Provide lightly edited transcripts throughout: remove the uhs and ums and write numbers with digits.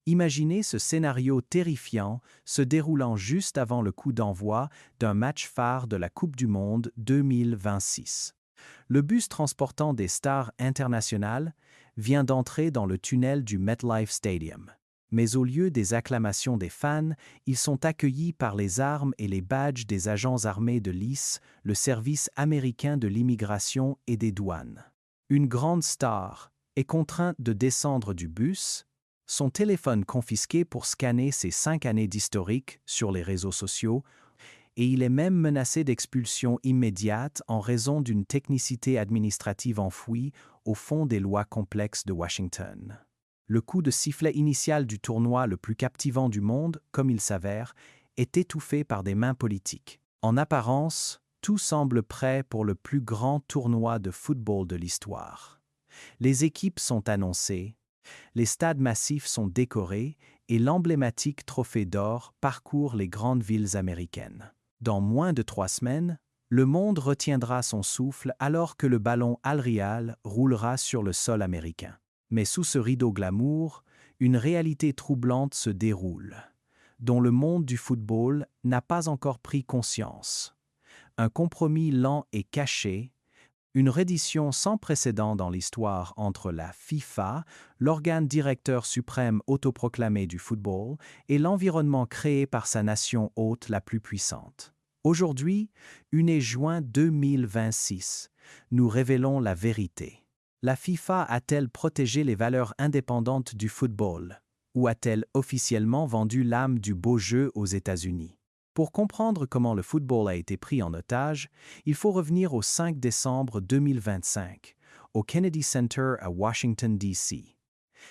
Imaginez ce scénario terrifiant se déroulant juste avant le coup d'envoi d'un match phare de la Coupe du Monde 2026. Le bus transportant des stars internationales vient d'entrer dans le tunnel du MetLife Stadium. Mais au lieu des acclamations des fans, ils sont accueillis par les armes et les badges des agents armés de l'ICE, le service américain de l'immigration et des douanes. Une grande star est contrainte de descendre du bus, son téléphone confisqué pour scanner ses 5 années d'historique sur les réseaux sociaux, et il est même menacé d'expulsion immédiate en raison d'une technicité administrative enfouie au fond des lois complexes de Washington. Le coup de sifflet initial du tournoi le plus captivant du monde, comme il s'avère, est étouffé par des mains politiques. En apparence, tout semble prêt pour le plus grand tournoi de football de l'histoire. Les équipes sont annoncées, les stades massifs sont décorés et l'emblématique trophée d'or parcourt les grandes villes américaines. Dans moins de 3 semaines, le monde retiendra son souffle alors que le ballon Al Real roulera sur le sol américain. Mais sous ce rideau glamour, une réalité troublante se déroule, dont le monde du football n'a pas encore pris conscience. Un compromis lent et caché, une reddition sans précédent dans l'histoire entre la FIFA, l'organe directeur suprême autoproclamé du football, et l'environnement créé par sa nation hôte la plus puissante. Aujourd'hui, 1er juin 2026, nous révélons la vérité. La FIFA a-t-elle protégé les valeurs indépendantes du football? Ou a-t-elle officiellement vendu l'âme du beau jeu aux États-Unis? Pour comprendre comment le football a été pris en otage, il faut revenir au 5 décembre 2025, au Kennedy Center à Washington, D.C.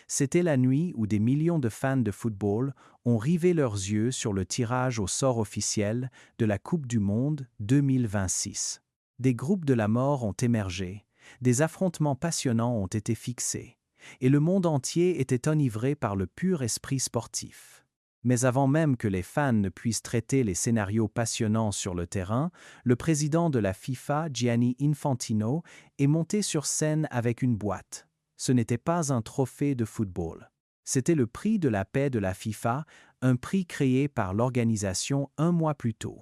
C'était la nuit où des millions de fans de football ont rivé leurs yeux sur le tirage au sort officiel de la Coupe du Monde 2026. Des groupes de la mort ont émergé, des affrontements passionnants ont été fixés, et le monde entier était enivré par le pur esprit sportif. Mais avant même que les fans ne puissent traiter les scénarios passionnants sur le terrain, le président de la FIFA, Gianni Infantino, est monté sur scène avec une boîte. Ce n'était pas un trophée de football. C'était le prix de la paix de la FIFA, un prix créé par l'organisation 1 mois plus tôt.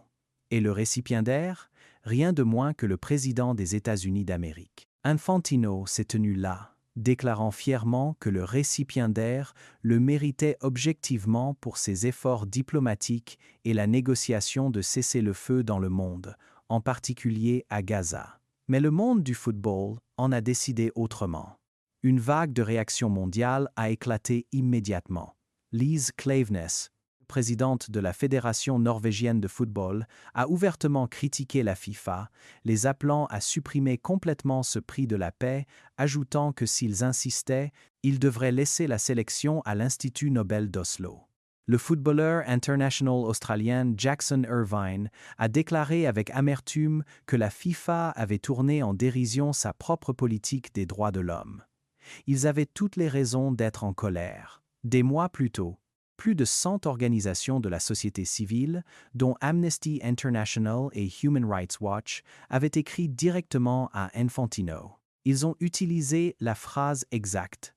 Et le récipiendaire? Rien de moins que le président des États-Unis d'Amérique. Infantino s'est tenu là, déclarant fièrement que le récipiendaire le méritait objectivement pour ses efforts diplomatiques et la négociation de cessez-le-feu dans le monde, en particulier à Gaza. Mais le monde du football en a décidé autrement. Une vague de réaction mondiale a éclaté immédiatement. Lise Klaveness, présidente de la Fédération norvégienne de football, a ouvertement critiqué la FIFA, les appelant à supprimer complètement ce prix de la paix, ajoutant que s'ils insistaient, ils devraient laisser la sélection à l'Institut Nobel d'Oslo. Le footballeur international australien Jackson Irvine a déclaré avec amertume que la FIFA avait tourné en dérision sa propre politique des droits de l'homme. Ils avaient toutes les raisons d'être en colère. Des mois plus tôt, plus de 100 organisations de la société civile, dont Amnesty International et Human Rights Watch, avaient écrit directement à Infantino. Ils ont utilisé la phrase exacte.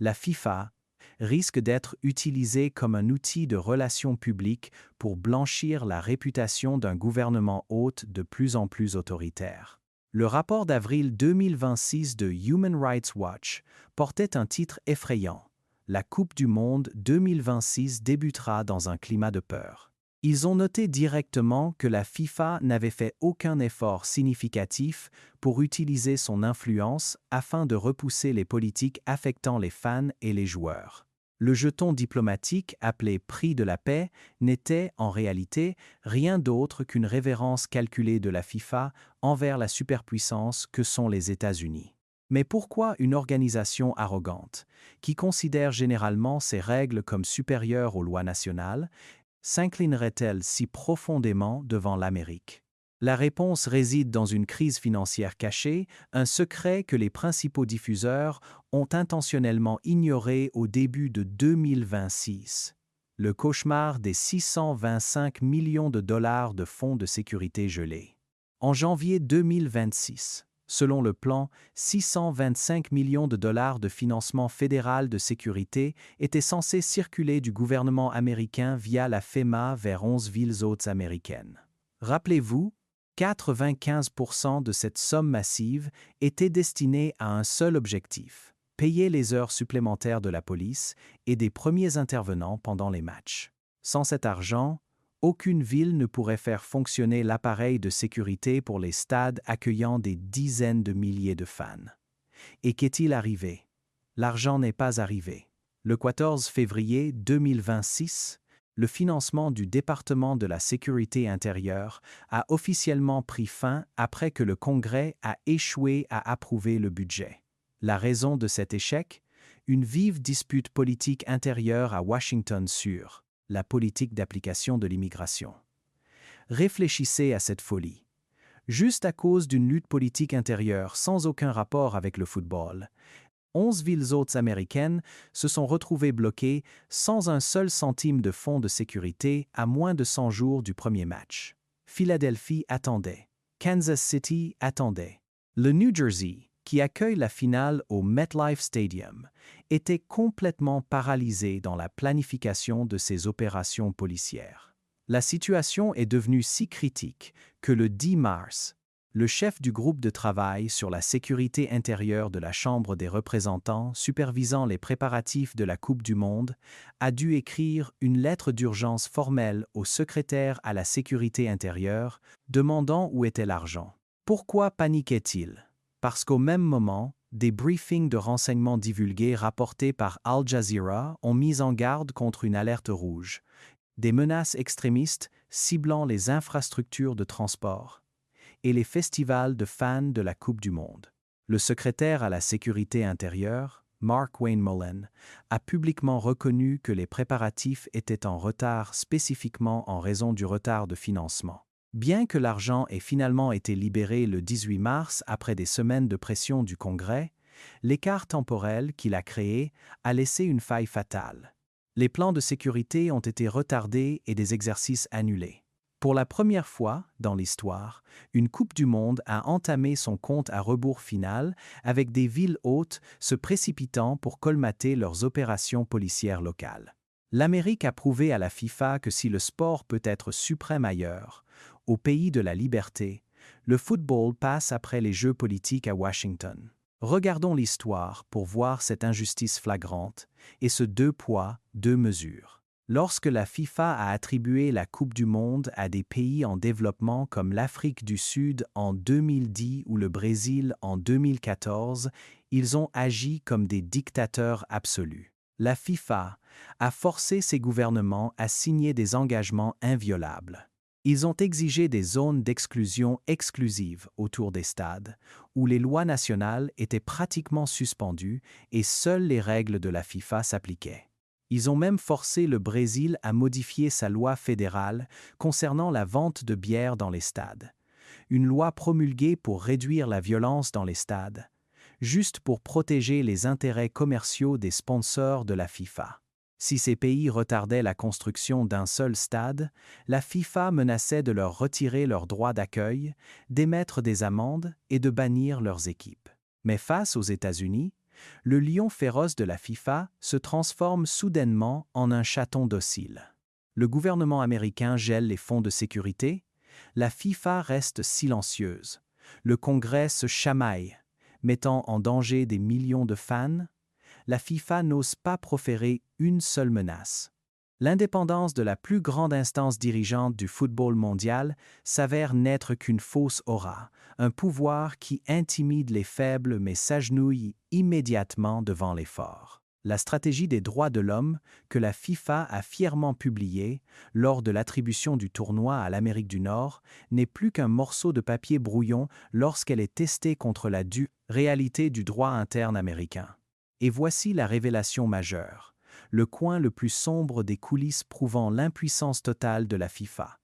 La FIFA risque d'être utilisée comme un outil de relations publiques pour blanchir la réputation d'un gouvernement hôte de plus en plus autoritaire. Le rapport d'avril 2026 de Human Rights Watch portait un titre effrayant. La Coupe du Monde 2026 débutera dans un climat de peur. Ils ont noté directement que la FIFA n'avait fait aucun effort significatif pour utiliser son influence afin de repousser les politiques affectant les fans et les joueurs. Le jeton diplomatique appelé prix de la paix n'était, en réalité, rien d'autre qu'une révérence calculée de la FIFA envers la superpuissance que sont les États-Unis. Mais pourquoi une organisation arrogante, qui considère généralement ses règles comme supérieures aux lois nationales, s'inclinerait-elle si profondément devant l'Amérique? La réponse réside dans une crise financière cachée, un secret que les principaux diffuseurs ont intentionnellement ignoré au début de 2026. Le cauchemar des 625 millions de dollars de fonds de sécurité gelés. En janvier 2026, Selon le plan, 625 millions de dollars de financement fédéral de sécurité étaient censés circuler du gouvernement américain via la FEMA vers 11 villes hôtes américaines. Rappelez-vous, 95% de cette somme massive était destinée à un seul objectif: payer les heures supplémentaires de la police et des premiers intervenants pendant les matchs. Sans cet argent, aucune ville ne pourrait faire fonctionner l'appareil de sécurité pour les stades accueillant des dizaines de milliers de fans. Et qu'est-il arrivé? L'argent n'est pas arrivé. Le 14 février 2026, le financement du département de la sécurité intérieure a officiellement pris fin après que le Congrès a échoué à approuver le budget. La raison de cet échec? Une vive dispute politique intérieure à Washington sur la politique d'application de l'immigration. Réfléchissez à cette folie. Juste à cause d'une lutte politique intérieure sans aucun rapport avec le football, 11 villes hôtes américaines se sont retrouvées bloquées sans un seul centime de fonds de sécurité à moins de 100 jours du premier match. Philadelphie attendait. Kansas City attendait. Le New Jersey, qui accueille la finale au MetLife Stadium, était complètement paralysé dans la planification de ses opérations policières. La situation est devenue si critique que le 10 mars, le chef du groupe de travail sur la sécurité intérieure de la Chambre des représentants supervisant les préparatifs de la Coupe du Monde a dû écrire une lettre d'urgence formelle au secrétaire à la sécurité intérieure demandant où était l'argent. Pourquoi paniquait-il? Parce qu'au même moment, des briefings de renseignements divulgués rapportés par Al Jazeera ont mis en garde contre une alerte rouge, des menaces extrémistes ciblant les infrastructures de transport et les festivals de fans de la Coupe du Monde. Le secrétaire à la sécurité intérieure, Mark Wayne Mullen, a publiquement reconnu que les préparatifs étaient en retard spécifiquement en raison du retard de financement. Bien que l'argent ait finalement été libéré le 18 mars après des semaines de pression du Congrès, l'écart temporel qu'il a créé a laissé une faille fatale. Les plans de sécurité ont été retardés et des exercices annulés. Pour la première fois dans l'histoire, une Coupe du Monde a entamé son compte à rebours final avec des villes hôtes se précipitant pour colmater leurs opérations policières locales. L'Amérique a prouvé à la FIFA que si le sport peut être suprême ailleurs, au pays de la liberté, le football passe après les jeux politiques à Washington. Regardons l'histoire pour voir cette injustice flagrante et ce deux poids, deux mesures. Lorsque la FIFA a attribué la Coupe du Monde à des pays en développement comme l'Afrique du Sud en 2010 ou le Brésil en 2014, ils ont agi comme des dictateurs absolus. La FIFA a forcé ses gouvernements à signer des engagements inviolables. Ils ont exigé des zones d'exclusion exclusives autour des stades, où les lois nationales étaient pratiquement suspendues et seules les règles de la FIFA s'appliquaient. Ils ont même forcé le Brésil à modifier sa loi fédérale concernant la vente de bière dans les stades, une loi promulguée pour réduire la violence dans les stades, juste pour protéger les intérêts commerciaux des sponsors de la FIFA. Si ces pays retardaient la construction d'un seul stade, la FIFA menaçait de leur retirer leur droit d'accueil, d'émettre des amendes et de bannir leurs équipes. Mais face aux États-Unis, le lion féroce de la FIFA se transforme soudainement en un chaton docile. Le gouvernement américain gèle les fonds de sécurité, la FIFA reste silencieuse, le Congrès se chamaille, mettant en danger des millions de fans. La FIFA n'ose pas proférer une seule menace. L'indépendance de la plus grande instance dirigeante du football mondial s'avère n'être qu'une fausse aura, un pouvoir qui intimide les faibles mais s'agenouille immédiatement devant les forts. La stratégie des droits de l'homme, que la FIFA a fièrement publiée lors de l'attribution du tournoi à l'Amérique du Nord, n'est plus qu'un morceau de papier brouillon lorsqu'elle est testée contre la dure réalité du droit interne américain. Et voici la révélation majeure, le coin le plus sombre des coulisses prouvant l'impuissance totale de la FIFA.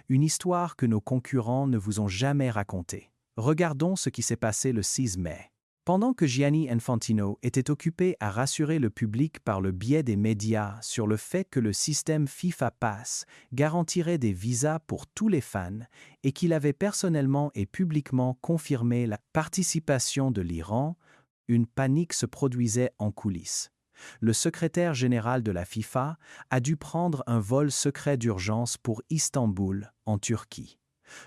Une histoire que nos concurrents ne vous ont jamais racontée. Regardons ce qui s'est passé le 6 mai. Pendant que Gianni Infantino était occupé à rassurer le public par le biais des médias sur le fait que le système FIFA Pass garantirait des visas pour tous les fans et qu'il avait personnellement et publiquement confirmé la participation de l'Iran, une panique se produisait en coulisses. Le secrétaire général de la FIFA a dû prendre un vol secret d'urgence pour Istanbul, en Turquie.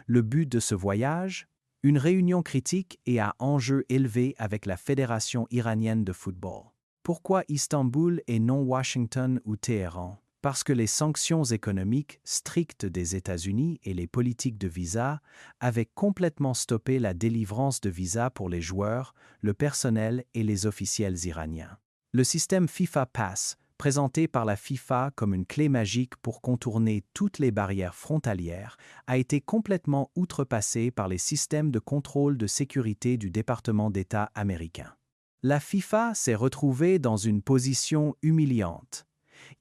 Le but de ce voyage? Une réunion critique et à enjeu élevé avec la Fédération iranienne de football. Pourquoi Istanbul et non Washington ou Téhéran? Parce que les sanctions économiques strictes des États-Unis et les politiques de visa avaient complètement stoppé la délivrance de visas pour les joueurs, le personnel et les officiels iraniens. Le système FIFA Pass, présenté par la FIFA comme une clé magique pour contourner toutes les barrières frontalières, a été complètement outrepassé par les systèmes de contrôle de sécurité du département d'État américain. La FIFA s'est retrouvée dans une position humiliante.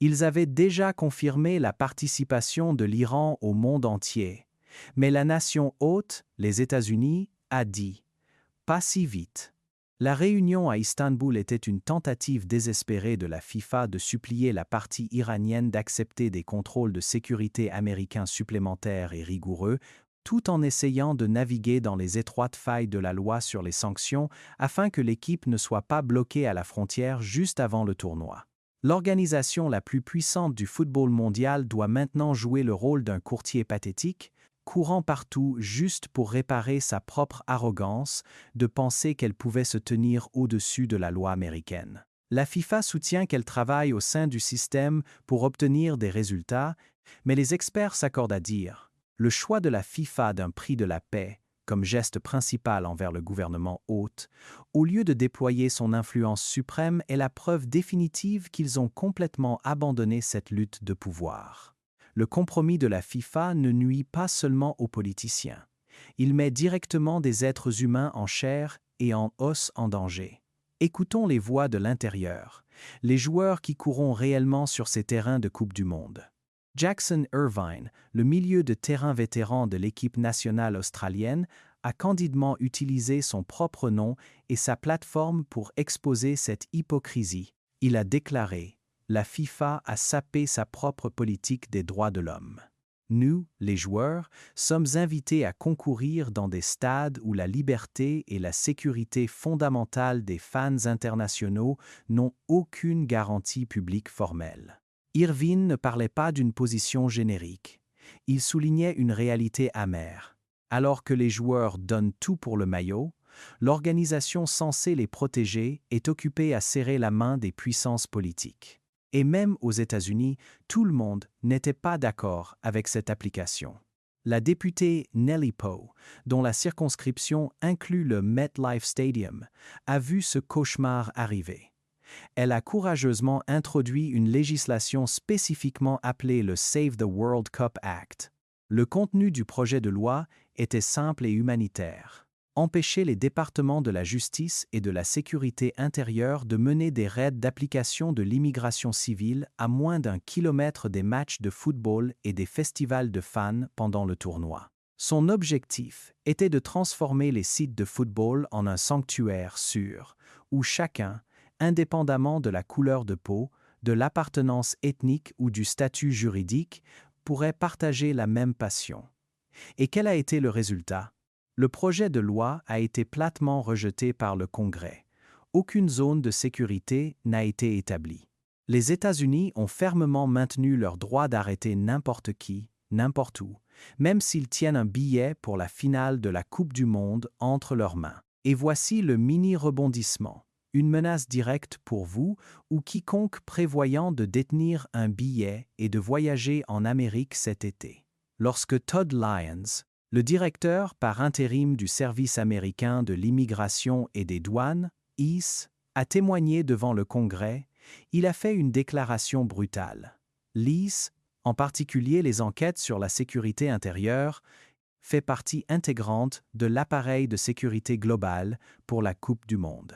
Ils avaient déjà confirmé la participation de l'Iran au monde entier, mais la nation hôte, les États-Unis, a dit « pas si vite ». La réunion à Istanbul était une tentative désespérée de la FIFA de supplier la partie iranienne d'accepter des contrôles de sécurité américains supplémentaires et rigoureux, tout en essayant de naviguer dans les étroites failles de la loi sur les sanctions afin que l'équipe ne soit pas bloquée à la frontière juste avant le tournoi. L'organisation la plus puissante du football mondial doit maintenant jouer le rôle d'un courtier pathétique, courant partout juste pour réparer sa propre arrogance de penser qu'elle pouvait se tenir au-dessus de la loi américaine. La FIFA soutient qu'elle travaille au sein du système pour obtenir des résultats, mais les experts s'accordent à dire le choix de la FIFA d'un prix de la paix comme geste principal envers le gouvernement hôte, au lieu de déployer son influence suprême, est la preuve définitive qu'ils ont complètement abandonné cette lutte de pouvoir. Le compromis de la FIFA ne nuit pas seulement aux politiciens. Il met directement des êtres humains en chair et en os en danger. Écoutons les voix de l'intérieur, les joueurs qui courront réellement sur ces terrains de Coupe du Monde. Jackson Irvine, le milieu de terrain vétéran de l'équipe nationale australienne, a candidement utilisé son propre nom et sa plateforme pour exposer cette hypocrisie. Il a déclaré « La FIFA a sapé sa propre politique des droits de l'homme. Nous, les joueurs, sommes invités à concourir dans des stades où la liberté et la sécurité fondamentale des fans internationaux n'ont aucune garantie publique formelle. » Irvine ne parlait pas d'une position générique. Il soulignait une réalité amère. Alors que les joueurs donnent tout pour le maillot, l'organisation censée les protéger est occupée à serrer la main des puissances politiques. Et même aux États-Unis, tout le monde n'était pas d'accord avec cette application. La députée Nellie Poe, dont la circonscription inclut le MetLife Stadium, a vu ce cauchemar arriver. Elle a courageusement introduit une législation spécifiquement appelée le Save the World Cup Act. Le contenu du projet de loi était simple et humanitaire. Empêcher les départements de la justice et de la sécurité intérieure de mener des raids d'application de l'immigration civile à moins d'1 kilomètre des matchs de football et des festivals de fans pendant le tournoi. Son objectif était de transformer les sites de football en un sanctuaire sûr, où chacun, indépendamment de la couleur de peau, de l'appartenance ethnique ou du statut juridique, pourrait partager la même passion. Et quel a été le résultat? Le projet de loi a été platement rejeté par le Congrès. Aucune zone de sécurité n'a été établie. Les États-Unis ont fermement maintenu leur droit d'arrêter n'importe qui, n'importe où, même s'ils tiennent un billet pour la finale de la Coupe du Monde entre leurs mains. Et voici le mini-rebondissement. Une menace directe pour vous ou quiconque prévoyant de détenir un billet et de voyager en Amérique cet été. Lorsque Todd Lyons, le directeur par intérim du Service américain de l'immigration et des douanes, ICE, a témoigné devant le Congrès, il a fait une déclaration brutale. L'ICE, en particulier les enquêtes sur la sécurité intérieure, fait partie intégrante de l'appareil de sécurité globale pour la Coupe du Monde.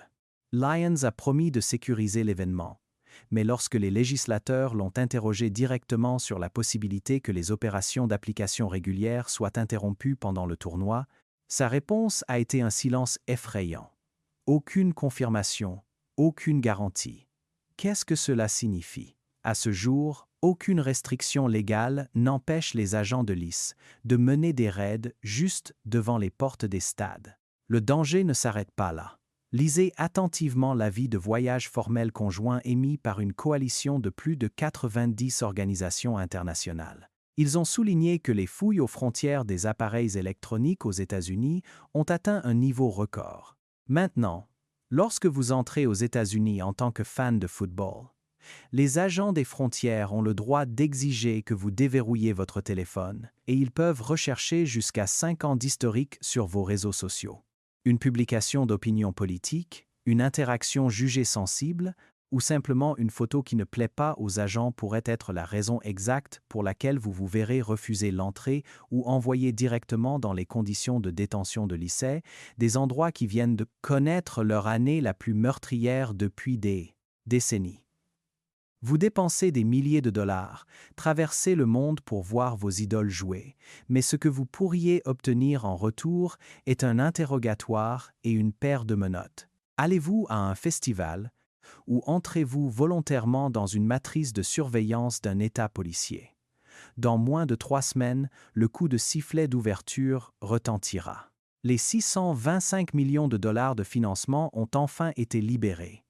Lyons a promis de sécuriser l'événement, mais lorsque les législateurs l'ont interrogé directement sur la possibilité que les opérations d'application régulières soient interrompues pendant le tournoi, sa réponse a été un silence effrayant. Aucune confirmation, aucune garantie. Qu'est-ce que cela signifie? À ce jour, aucune restriction légale n'empêche les agents de lice de mener des raids juste devant les portes des stades. Le danger ne s'arrête pas là. Lisez attentivement l'avis de voyage formel conjoint émis par une coalition de plus de 90 organisations internationales. Ils ont souligné que les fouilles aux frontières des appareils électroniques aux États-Unis ont atteint un niveau record. Maintenant, lorsque vous entrez aux États-Unis en tant que fan de football, les agents des frontières ont le droit d'exiger que vous déverrouillez votre téléphone et ils peuvent rechercher jusqu'à 5 ans d'historique sur vos réseaux sociaux. Une publication d'opinion politique, une interaction jugée sensible ou simplement une photo qui ne plaît pas aux agents pourrait être la raison exacte pour laquelle vous vous verrez refuser l'entrée ou envoyer directement dans les conditions de détention de lycée, des endroits qui viennent de connaître leur année la plus meurtrière depuis des décennies. Vous dépensez des milliers de dollars, traversez le monde pour voir vos idoles jouer, mais ce que vous pourriez obtenir en retour est un interrogatoire et une paire de menottes. Allez-vous à un festival ou entrez-vous volontairement dans une matrice de surveillance d'un État policier? Dans moins de 3 semaines, le coup de sifflet d'ouverture retentira. Les 625 millions de dollars de financement ont enfin été libérés.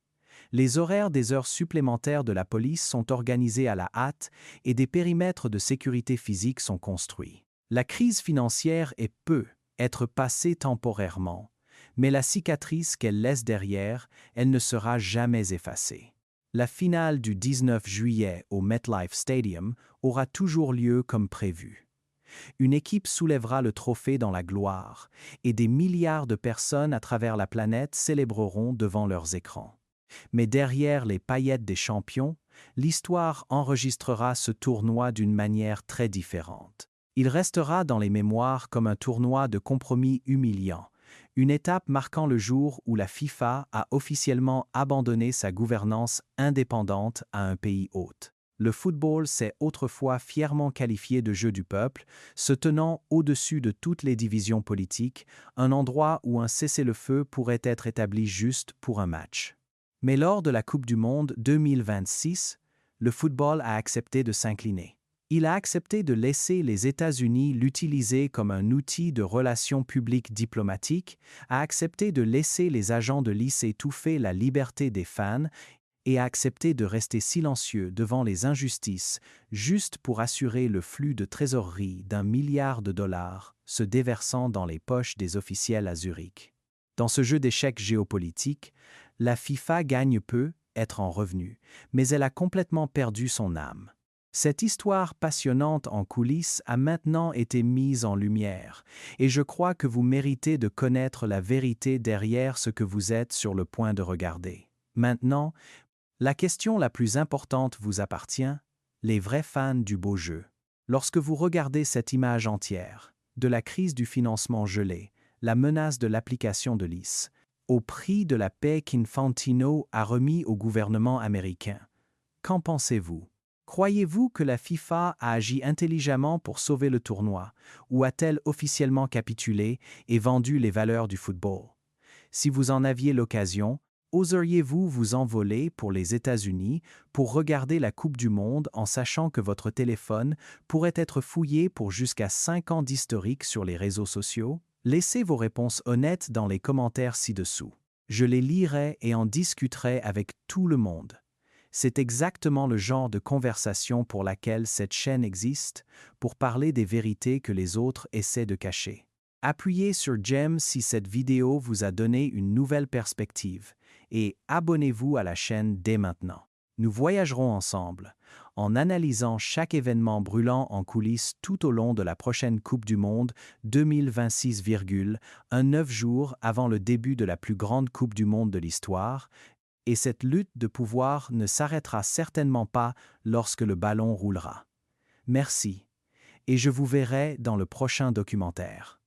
Les horaires des heures supplémentaires de la police sont organisés à la hâte et des périmètres de sécurité physique sont construits. La crise financière peut être passée temporairement, mais la cicatrice qu'elle laisse derrière, elle ne sera jamais effacée. La finale du 19 juillet au MetLife Stadium aura toujours lieu comme prévu. Une équipe soulèvera le trophée dans la gloire et des milliards de personnes à travers la planète célébreront devant leurs écrans. Mais derrière les paillettes des champions, l'histoire enregistrera ce tournoi d'une manière très différente. Il restera dans les mémoires comme un tournoi de compromis humiliant, une étape marquant le jour où la FIFA a officiellement abandonné sa gouvernance indépendante à un pays hôte. Le football s'est autrefois fièrement qualifié de jeu du peuple, se tenant au-dessus de toutes les divisions politiques, un endroit où un cessez-le-feu pourrait être établi juste pour un match. Mais lors de la Coupe du Monde 2026, le football a accepté de s'incliner. Il a accepté de laisser les États-Unis l'utiliser comme un outil de relations publiques diplomatiques, a accepté de laisser les agents de lice étouffer la liberté des fans et a accepté de rester silencieux devant les injustices juste pour assurer le flux de trésorerie d'1 milliard de dollars se déversant dans les poches des officiels à Zurich. Dans ce jeu d'échecs géopolitique, la FIFA gagne peu, être en revenu, mais elle a complètement perdu son âme. Cette histoire passionnante en coulisses a maintenant été mise en lumière, et je crois que vous méritez de connaître la vérité derrière ce que vous êtes sur le point de regarder. Maintenant, la question la plus importante vous appartient, les vrais fans du beau jeu. Lorsque vous regardez cette image entière, de la crise du financement gelé, la menace de l'application de l'IS, au prix de la paix qu'Infantino a remis au gouvernement américain. Qu'en pensez-vous? Croyez-vous que la FIFA a agi intelligemment pour sauver le tournoi, ou a-t-elle officiellement capitulé et vendu les valeurs du football? Si vous en aviez l'occasion, oseriez-vous vous envoler pour les États-Unis pour regarder la Coupe du Monde en sachant que votre téléphone pourrait être fouillé pour jusqu'à 5 ans d'historique sur les réseaux sociaux? Laissez vos réponses honnêtes dans les commentaires ci-dessous. Je les lirai et en discuterai avec tout le monde. C'est exactement le genre de conversation pour laquelle cette chaîne existe, pour parler des vérités que les autres essaient de cacher. Appuyez sur j'aime si cette vidéo vous a donné une nouvelle perspective et abonnez-vous à la chaîne dès maintenant. Nous voyagerons ensemble, en analysant chaque événement brûlant en coulisses tout au long de la prochaine Coupe du Monde 2026, 9 jours avant le début de la plus grande Coupe du Monde de l'histoire, et cette lutte de pouvoir ne s'arrêtera certainement pas lorsque le ballon roulera. Merci, et je vous verrai dans le prochain documentaire.